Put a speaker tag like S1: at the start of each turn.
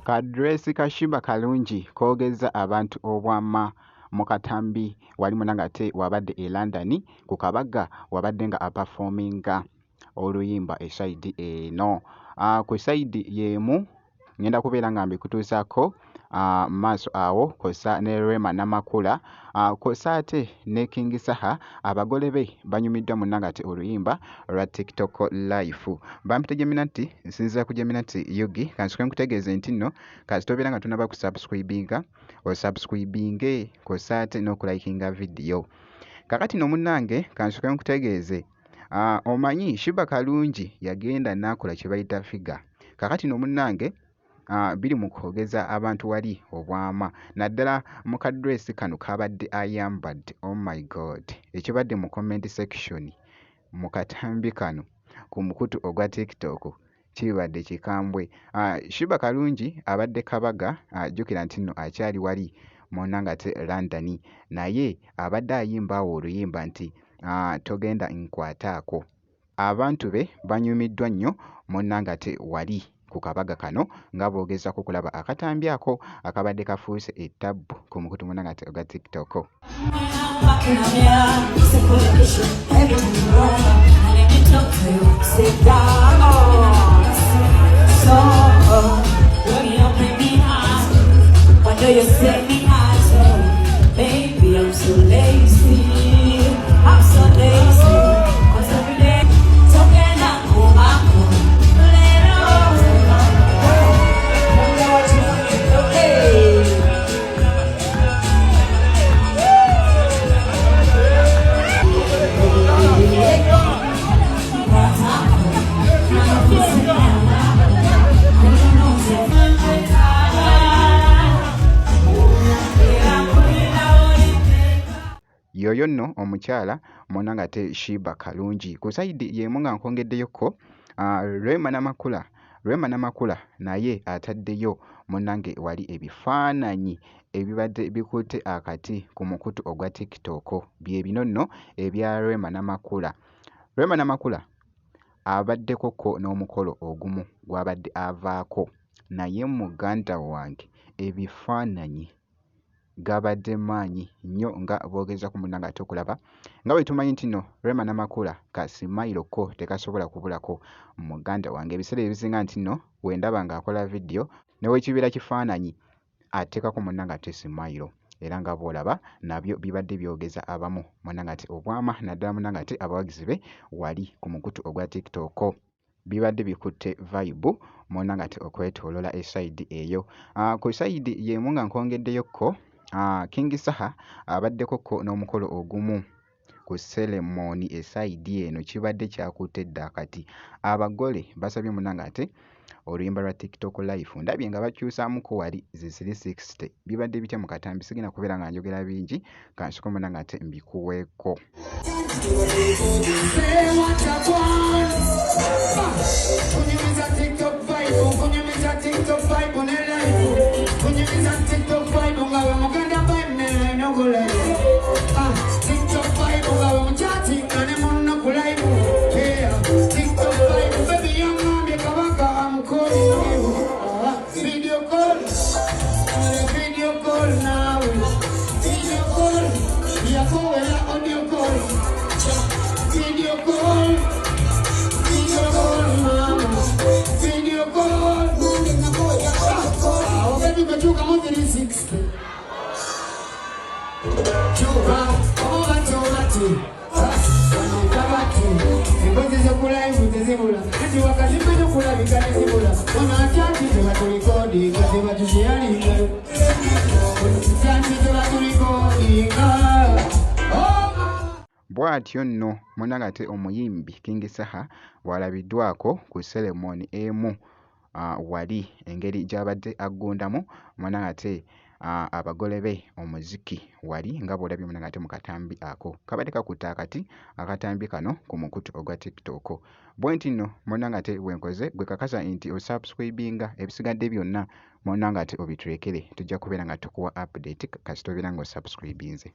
S1: Kadresi kashiba kalungi koogeza abantu obwama mu katambi wali munanga ate wabadde e London ku kabaga wabadde nga aperforminga oluyimba eside eno. Ku side yemu ngenda kubeera nga mbikutuusako maaso awo kosa ne Rema Namakula kosa ate ne King Saha abagole be banyumiddwa munanga ate oluyimba lwa TikTok live. Bampita Geminati nsinzira ku Geminati Yugi kansoke nkutegeeze nti nno kasitobeera nga tunaba kusubscribinga osubscribinge kosa ate n'okulayikinga video. Kakati no munnange kansoke nkutegeeze omanyi Shiba Kalungi yagenda n'akola kye bayita figure. Kakati no munnange biri mu kwogeza abantu wali obwama naddala mu kadresi kano kabadde ayambadde. Oh my god, ekibadde mu comment section mu katambi kano ku mukutu ogwa TikTok kibadde kikambwe. Shiba Kalungi abadde kabaga jjukira nti nno akyali wali munanga ate London naye abadde ayimba oluyimba nti togenda nkwataako. Abantu be banyumiddwa nnyo munanga ate wali ku kabaga kano nga boogezako kulaba akatambi ako akabadde kafuuse ettabbu ku mukutu munanga ate ogwa TikTok. Yoyo nno omukyala munanga ate Shiba Kalungi. Ku side yemu nga nkongeddeyoko Rema Namakula naye ataddeyo munange wali ebifaananyi ebibadde bikutte akati ku mukutu ogwa TikTok. Bye bino nno ebya Rema Namakula. Rema Namakula abaddekoko n'omukolo ogumu gwabadde avaako naye muganda wange ebifaananyi gabadde maanyi nnyo nga boogeza ku munanga ate okulaba nga bwe tumanyi nti nno Rema Namakula kasimayiroko tekasobola kubulako muganda wange. Ebiseera ebisinga nti nno wendaba ng'akola vidiyo ne wekibeera kifaananyi ateekako munanga ate simayiro era nga bw'olaba nabyo bibadde byogeza abamu munanga ate obwama naddala munanga ate abawagizi be wali ku mukutu ogwa TikTok. Bibadde bikutte vibe munanga ate okwetoolola eside eyo. Ku side yemu nga nkongeddeyoko King Saha abaddekoko n'omukolo ogumu ku ceremony eside eno kibadde kyakutte dda akati. Abagole basabye munanga ate oluyimba lwa TikTok live ndabye nga bakyusaamuko wali zi 360. Bibadde bitya mu katambi sigenda kubeera nga njogera bingi kansoke munanga ate mbikuweeko. Bw'atyo nno munanga ate omuyimbi King Saha walabiddwako ku ceremony emu wali engeri gy'abadde aggundamu munanga ate abagole be omuziki wali nga bw'olabye munanga ate mu katambi ako kabadde kakutte akati akatambi kano ku mukutu ogwa TikTok. Bwe nti nno munanga ate bwenkoze gwe kakasa nti osubscribinga ebisigadde byonna munanga ate obiturekere tujja kubeera nga tukuwa update kasitobeera nga osubscribinze.